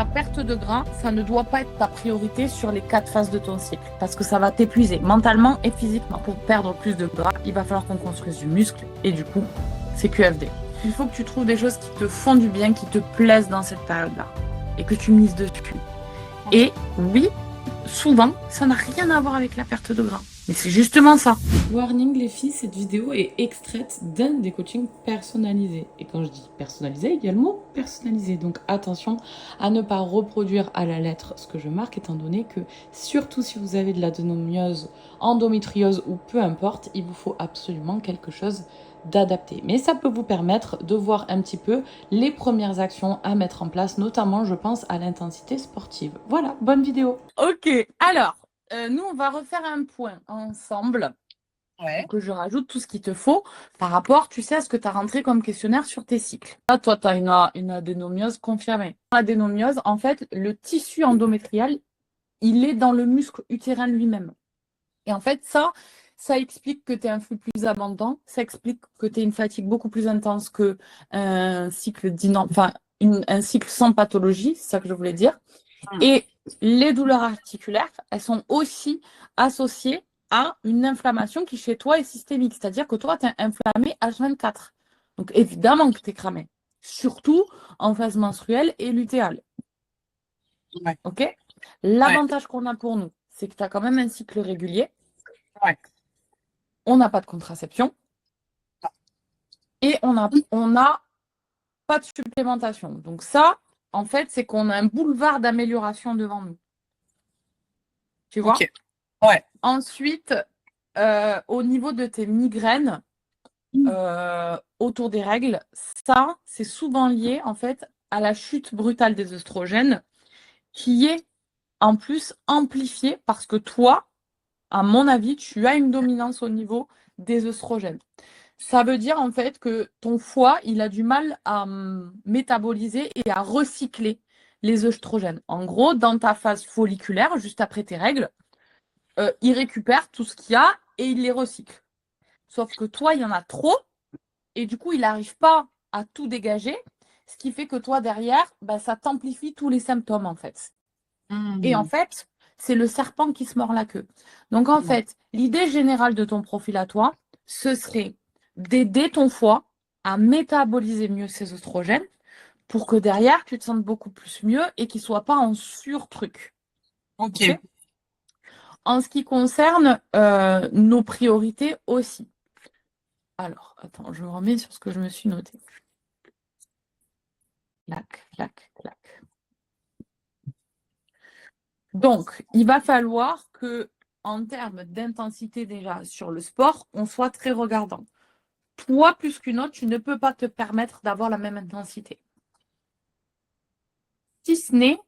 La perte de gras, ça ne doit pas être ta priorité sur les 4 phases de ton cycle parce que ça va t'épuiser mentalement et physiquement. Pour perdre plus de gras, il va falloir qu'on construise du muscle et du coup, c'est QFD. Il faut que tu trouves des choses qui te font du bien, qui te plaisent dans cette période-là et que tu mises dessus. Et oui, souvent, ça n'a rien à voir avec la perte de gras. Mais c'est justement ça. Warning les filles, cette vidéo est extraite d'un des coachings personnalisés. Et quand je dis personnalisé, il y a le mot personnalisé. Donc attention à ne pas reproduire à la lettre ce que je marque, étant donné que, surtout si vous avez de l'adénomiose, endométriose ou peu importe, il vous faut absolument quelque chose d'adapté. Mais ça peut vous permettre de voir un petit peu les premières actions à mettre en place, notamment je pense à l'intensité sportive. Voilà, bonne vidéo. Ok, alors, nous on va refaire un point ensemble. Ouais. Que je rajoute tout ce qu'il te faut par rapport, tu sais, à ce que tu as rentré comme questionnaire sur tes cycles. Là, toi, tu as une adénomiose confirmée. L'adénomiose, en fait, le tissu endométrial, il est dans le muscle utérin lui-même. Et en fait, ça explique que tu as un flux plus abondant, ça explique que tu as une fatigue beaucoup plus intense que un cycle un cycle sans pathologie, c'est ça que je voulais dire. Et les douleurs articulaires, elles sont aussi associées à une inflammation qui chez toi est systémique, c'est-à-dire que toi, tu es inflammé H24. Donc évidemment que tu es cramé, surtout en phase menstruelle et lutéale. Ouais. Ok. L'avantage qu'on a pour nous, c'est que tu as quand même un cycle régulier. Ouais. On n'a pas de contraception. Et on n'a pas de supplémentation. Donc ça, en fait, c'est qu'on a un boulevard d'amélioration devant nous. Tu vois? Ok. Ouais. Ensuite, au niveau de tes migraines autour des règles, ça, c'est souvent lié en fait à la chute brutale des œstrogènes qui est en plus amplifiée parce que toi, à mon avis, tu as une dominance au niveau des œstrogènes. Ça veut dire en fait que ton foie, il a du mal à métaboliser et à recycler les œstrogènes. En gros, dans ta phase folliculaire, juste après tes règles, il récupère tout ce qu'il y a et il les recycle. Sauf que toi, il y en a trop et du coup, il n'arrive pas à tout dégager, ce qui fait que toi, derrière, ça t'amplifie tous les symptômes en fait. Et en fait, c'est le serpent qui se mord la queue. Donc en fait, l'idée générale de ton profil à toi, ce serait d'aider ton foie à métaboliser mieux ses oestrogènes pour que derrière, tu te sentes beaucoup plus mieux et qu'il ne soit pas en surtruc. Ok. Okay. En ce qui concerne nos priorités aussi. Alors, attends, je me remets sur ce que je me suis noté. Clac, clac, clac. Donc, il va falloir que, en termes d'intensité déjà sur le sport, on soit très regardant. Toi, plus qu'une autre, tu ne peux pas te permettre d'avoir la même intensité. Si ce n'est,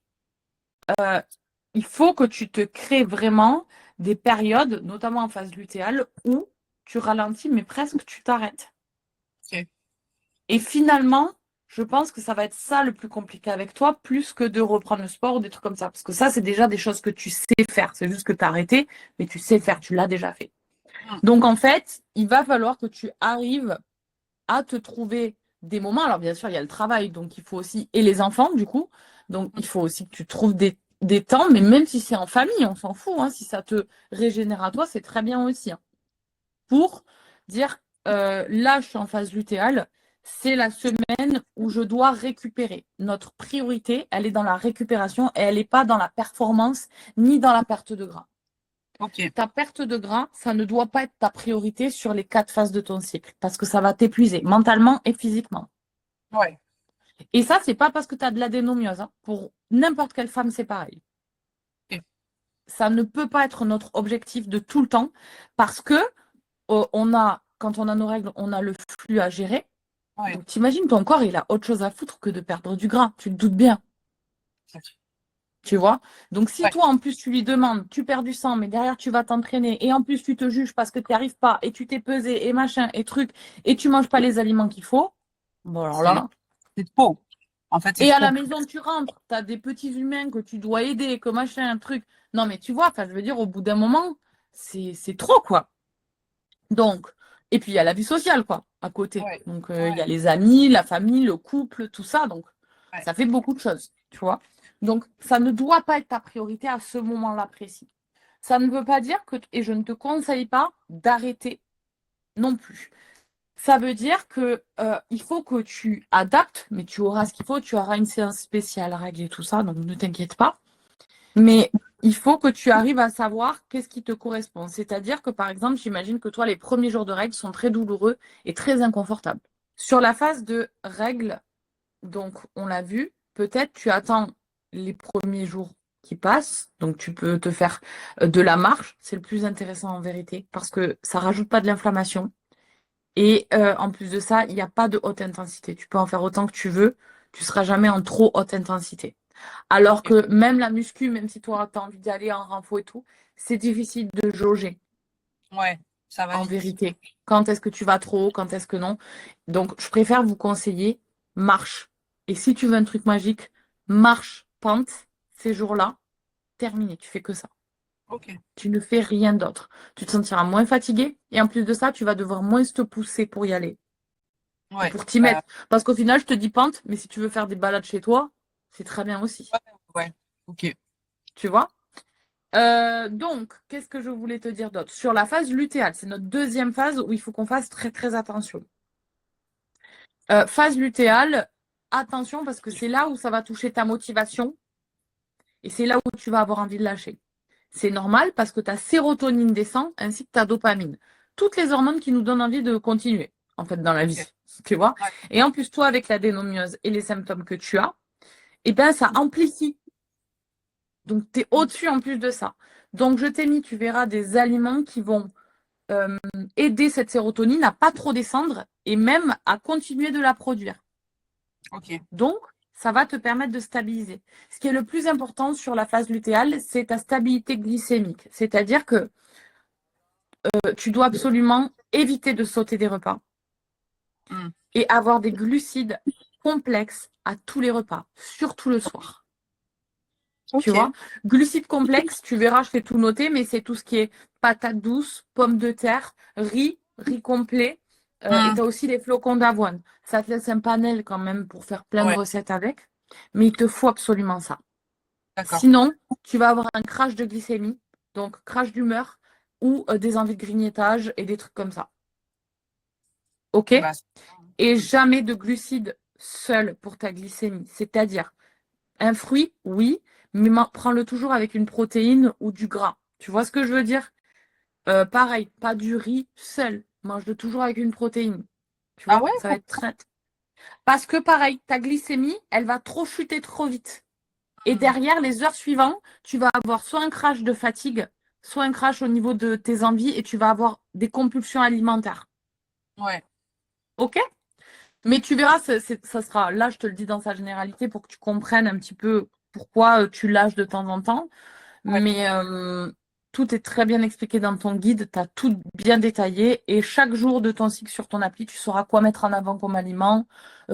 il faut que tu te crées vraiment des périodes, notamment en phase lutéale, où tu ralentis, mais presque tu t'arrêtes. Okay. Et finalement, je pense que ça va être ça le plus compliqué avec toi, plus que de reprendre le sport ou des trucs comme ça. Parce que ça, c'est déjà des choses que tu sais faire. C'est juste que tu as arrêté, mais tu sais faire, tu l'as déjà fait. Donc, en fait, il va falloir que tu arrives à te trouver des moments. Alors, bien sûr, il y a le travail, donc il faut aussi, et les enfants, du coup. Donc, il faut aussi que tu trouves des temps, mais même si c'est en famille, on s'en fout. Hein, si ça te régénère à toi, c'est très bien aussi. Hein, pour dire, là, je suis en phase lutéale, c'est la semaine où je dois récupérer. Notre priorité, elle est dans la récupération et elle n'est pas dans la performance ni dans la perte de gras. Okay. Ta perte de gras, ça ne doit pas être ta priorité sur les 4 phases de ton cycle parce que ça va t'épuiser mentalement et physiquement. Ouais. Et ça, c'est pas parce que tu as de l'adénomiose. Hein. Pour n'importe quelle femme, c'est pareil. Okay. Ça ne peut pas être notre objectif de tout le temps parce que quand on a nos règles, on a le flux à gérer. Ouais. Donc, t'imagines, ton corps, il a autre chose à foutre que de perdre du gras. Tu te doutes bien. Okay. Tu vois? Donc, si toi, en plus, tu lui demandes, tu perds du sang, mais derrière, tu vas t'entraîner, et en plus, tu te juges parce que tu n'y arrives pas, et tu t'es pesé, et machin, et truc, et tu manges pas les aliments qu'il faut, bon, alors là. C'est trop. En fait, et à la maison, tu rentres, tu as des petits humains que tu dois aider, que machin, un truc. Non, mais tu vois, je veux dire, au bout d'un moment, c'est trop, quoi. Donc, et puis il y a la vie sociale, quoi, à côté. Ouais. Donc, il y a les amis, la famille, le couple, tout ça. Donc, ça fait beaucoup de choses, tu vois. Donc, ça ne doit pas être ta priorité à ce moment-là précis. Ça ne veut pas dire que, et je ne te conseille pas d'arrêter non plus. Ça veut dire que il faut que tu adaptes, mais tu auras ce qu'il faut, tu auras une séance spéciale règles et tout ça, donc ne t'inquiète pas. Mais il faut que tu arrives à savoir qu'est-ce qui te correspond. C'est-à-dire que, par exemple, j'imagine que toi, les premiers jours de règles sont très douloureux et très inconfortables. Sur la phase de règles, donc on l'a vu, peut-être tu attends les premiers jours qui passent, donc tu peux te faire de la marche, c'est le plus intéressant en vérité, parce que ça rajoute pas de l'inflammation. Et en plus de ça, il n'y a pas de haute intensité. Tu peux en faire autant que tu veux, tu ne seras jamais en trop haute intensité. Alors que même la muscu, même si toi, tu as envie d'y aller en renfort et tout, c'est difficile de jauger Ouais, ça va en vite. vérité. Quand est-ce que tu vas trop haut, quand est-ce que non. Donc, je préfère vous conseiller marche. Et si tu veux un truc magique, marche, pente, ces jours-là, terminé, tu fais que ça. Ok. Tu ne fais rien d'autre. Tu te sentiras moins fatigué et en plus de ça, tu vas devoir moins te pousser pour y aller. Ouais. Pour t'y mettre. Parce qu'au final, je te dis pente, mais si tu veux faire des balades chez toi, c'est très bien aussi. Ouais. Ok. Tu vois? Donc, qu'est-ce que je voulais te dire d'autre? Sur la phase lutéale, c'est notre deuxième phase où il faut qu'on fasse très très attention. Phase lutéale, attention parce que c'est là où ça va toucher ta motivation et c'est là où tu vas avoir envie de lâcher. C'est normal parce que ta sérotonine descend ainsi que ta dopamine. Toutes les hormones qui nous donnent envie de continuer, en fait, dans la vie. Tu vois? Ouais. Et en plus, toi, avec la dénomiose et les symptômes que tu as, eh bien, ça amplifie. Donc, tu es au-dessus en plus de ça. Donc, je t'ai mis, tu verras, des aliments qui vont aider cette sérotonine à pas trop descendre et même à continuer de la produire. Ok. Donc, ça va te permettre de stabiliser. Ce qui est le plus important sur la phase lutéale, c'est ta stabilité glycémique. C'est-à-dire que tu dois absolument éviter de sauter des repas et avoir des glucides complexes à tous les repas, surtout le soir. Ok. Tu vois, glucides complexes, tu verras, je fais tout noter, mais c'est tout ce qui est patates douces, pommes de terre, riz complet, et tu as aussi les flocons d'avoine. Ça te laisse un panel quand même pour faire plein de recettes avec, mais il te faut absolument ça. D'accord. Sinon, tu vas avoir un crash de glycémie, donc crash d'humeur, ou des envies de grignotage et des trucs comme ça. Ok? Bah, Et jamais de glucides seuls pour ta glycémie. C'est-à-dire, un fruit, oui, mais prends-le toujours avec une protéine ou du gras. Tu vois ce que je veux dire? Pareil, pas du riz seul. Mange-le toujours avec une protéine. Tu vois, ah ouais? ça va être très... Parce que pareil, ta glycémie, elle va trop chuter trop vite. Et derrière, les heures suivantes, tu vas avoir soit un crash de fatigue, soit un crash au niveau de tes envies et tu vas avoir des compulsions alimentaires. Ouais. Ok? Mais tu verras, ça sera, là je te le dis dans sa généralité pour que tu comprennes un petit peu pourquoi tu lâches de temps en temps. Ouais. Mais tout est très bien expliqué dans ton guide, tu as tout bien détaillé et chaque jour de ton cycle sur ton appli, tu sauras quoi mettre en avant comme aliment,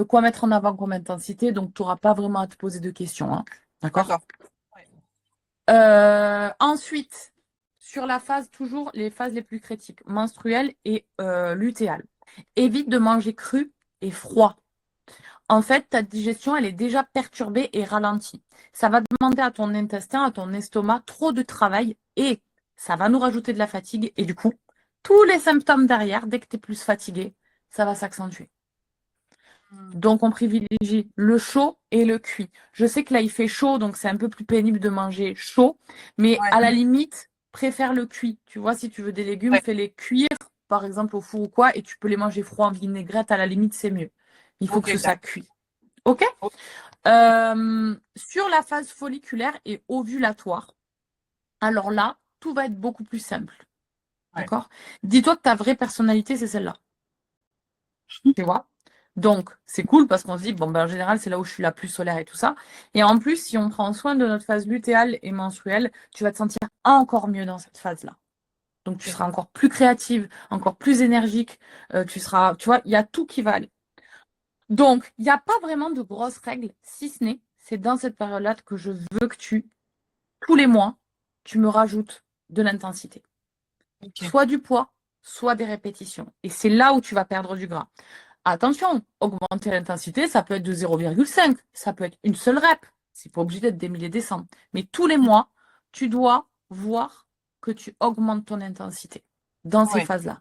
quoi mettre en avant comme intensité, donc tu n'auras pas vraiment à te poser de questions. Hein. D'accord? Ouais. Ensuite, sur la phase, toujours les phases les plus critiques, menstruelle et lutéale. Évite de manger cru et froid. En fait, ta digestion, elle est déjà perturbée et ralentie. Ça va demander à ton intestin, à ton estomac, trop de travail et ça va nous rajouter de la fatigue. Et du coup, tous les symptômes derrière, dès que tu es plus fatigué, ça va s'accentuer. Donc, on privilégie le chaud et le cuit. Je sais que là, il fait chaud, donc c'est un peu plus pénible de manger chaud. Mais Ouais. à la limite, préfère le cuit. Tu vois, si tu veux des légumes, Ouais. fais-les cuire, par exemple, au four ou quoi, et tu peux les manger froids en vinaigrette. À la limite, c'est mieux. Il faut Ok, que ça cuit. OK? Ok. Sur la phase folliculaire et ovulatoire, alors là, tout va être beaucoup plus simple. Ouais. D'accord? Dis-toi que ta vraie personnalité, c'est celle-là. Tu vois? Donc, c'est cool parce qu'on se dit, bon, ben, en général, c'est là où je suis la plus solaire et tout ça. Et en plus, si on prend soin de notre phase lutéale et menstruelle, tu vas te sentir encore mieux dans cette phase-là. Donc, tu seras encore plus créative, encore plus énergique. Tu seras, tu vois, il y a tout qui va aller. Donc, il n'y a pas vraiment de grosses règles, si ce n'est, c'est dans cette période-là que je veux que tous les mois, tu me rajoutes de l'intensité. Ok. Soit du poids, soit des répétitions. Et c'est là où tu vas perdre du gras. Attention, augmenter l'intensité, ça peut être de 0,5, ça peut être une seule rep, C'est pas obligé d'être des milliers des cents. Mais tous les mois, tu dois voir que tu augmentes ton intensité dans ces Ouais. phases-là.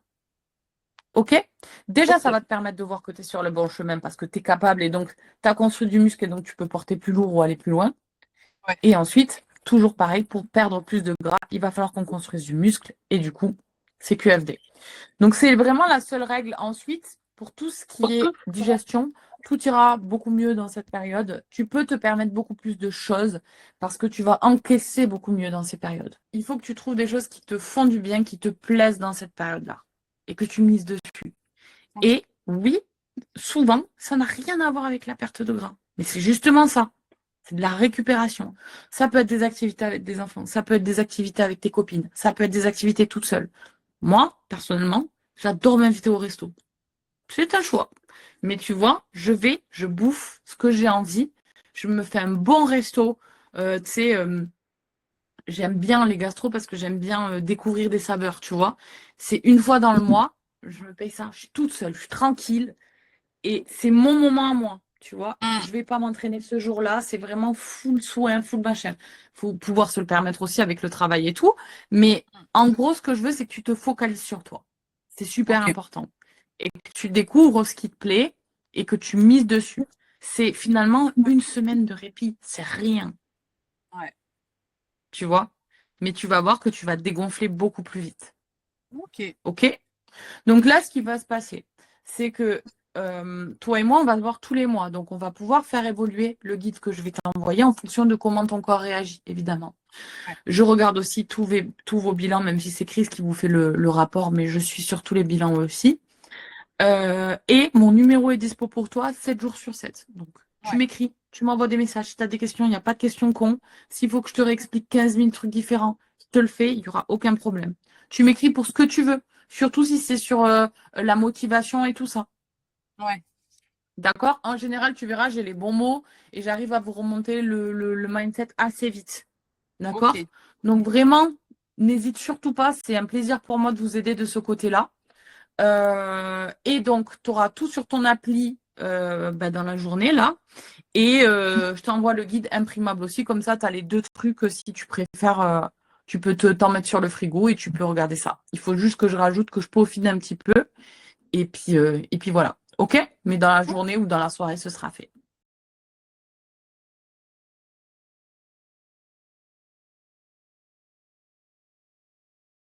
OK? Déjà, ça Ok. va te permettre de voir que tu es sur le bon chemin parce que tu es capable et donc tu as construit du muscle et donc tu peux porter plus lourd ou aller plus loin. Ouais. Et ensuite, toujours pareil, pour perdre plus de gras, il va falloir qu'on construise du muscle et du coup, c'est QFD. Donc, c'est vraiment la seule règle. Ensuite, pour tout ce qui est digestion, tout ira beaucoup mieux dans cette période. Tu peux te permettre beaucoup plus de choses parce que tu vas encaisser beaucoup mieux dans ces périodes. Il faut que tu trouves des choses qui te font du bien, qui te plaisent dans cette période-là et que tu mises dessus. Et oui, souvent, ça n'a rien à voir avec la perte de gras. Mais c'est justement ça. C'est de la récupération. Ça peut être des activités avec des enfants, ça peut être des activités avec tes copines, ça peut être des activités toute seule. Moi, personnellement, j'adore m'inviter au resto. C'est un choix. Mais tu vois, je bouffe ce que j'ai envie. Je me fais un bon resto. Tu sais, j'aime bien les gastros parce que j'aime bien découvrir des saveurs, tu vois. C'est une fois dans le mois, je me paye ça. Je suis toute seule, je suis tranquille. Et c'est mon moment à moi, tu vois. Je vais pas m'entraîner ce jour-là. C'est vraiment full soin, full machin. Faut pouvoir se le permettre aussi avec le travail et tout. Mais en gros, ce que je veux, c'est que tu te focalises sur toi. C'est super Ok. important. Et que tu découvres ce qui te plaît et que tu mises dessus. C'est finalement une semaine de répit. C'est rien, Ouais. tu vois. Mais tu vas voir que tu vas te dégonfler beaucoup plus vite. Ok. OK? Donc là, ce qui va se passer, c'est que toi et moi, on va se voir tous les mois. Donc, on va pouvoir faire évoluer le guide que je vais t'envoyer en fonction de comment ton corps réagit, évidemment. Ouais. Je regarde aussi tous vos bilans, même si c'est Chris qui vous fait le rapport, mais je suis sur tous les bilans aussi. Et mon numéro est dispo pour toi 7 jours sur 7. Donc, tu Ouais. m'écris, tu m'envoies des messages. Si tu as des questions, il n'y a pas de questions con. S'il faut que je te réexplique 15 000 trucs différents, je te le fais, il n'y aura aucun problème. Tu m'écris pour ce que tu veux, surtout si c'est sur la motivation et tout ça. Ouais. D'accord? En général, tu verras, j'ai les bons mots et j'arrive à vous remonter le mindset assez vite. D'accord? Ok. Donc, vraiment, n'hésite surtout pas. C'est un plaisir pour moi de vous aider de ce côté-là. Et donc, tu auras tout sur ton appli dans la journée, là. Et je t'envoie le guide imprimable aussi. Comme ça, tu as les deux trucs. Si tu préfères, tu peux t'en mettre sur le frigo et tu peux regarder ça. Il faut juste que je rajoute, que je peaufine un petit peu. Et puis voilà. OK? Mais dans la journée ou dans la soirée, ce sera fait.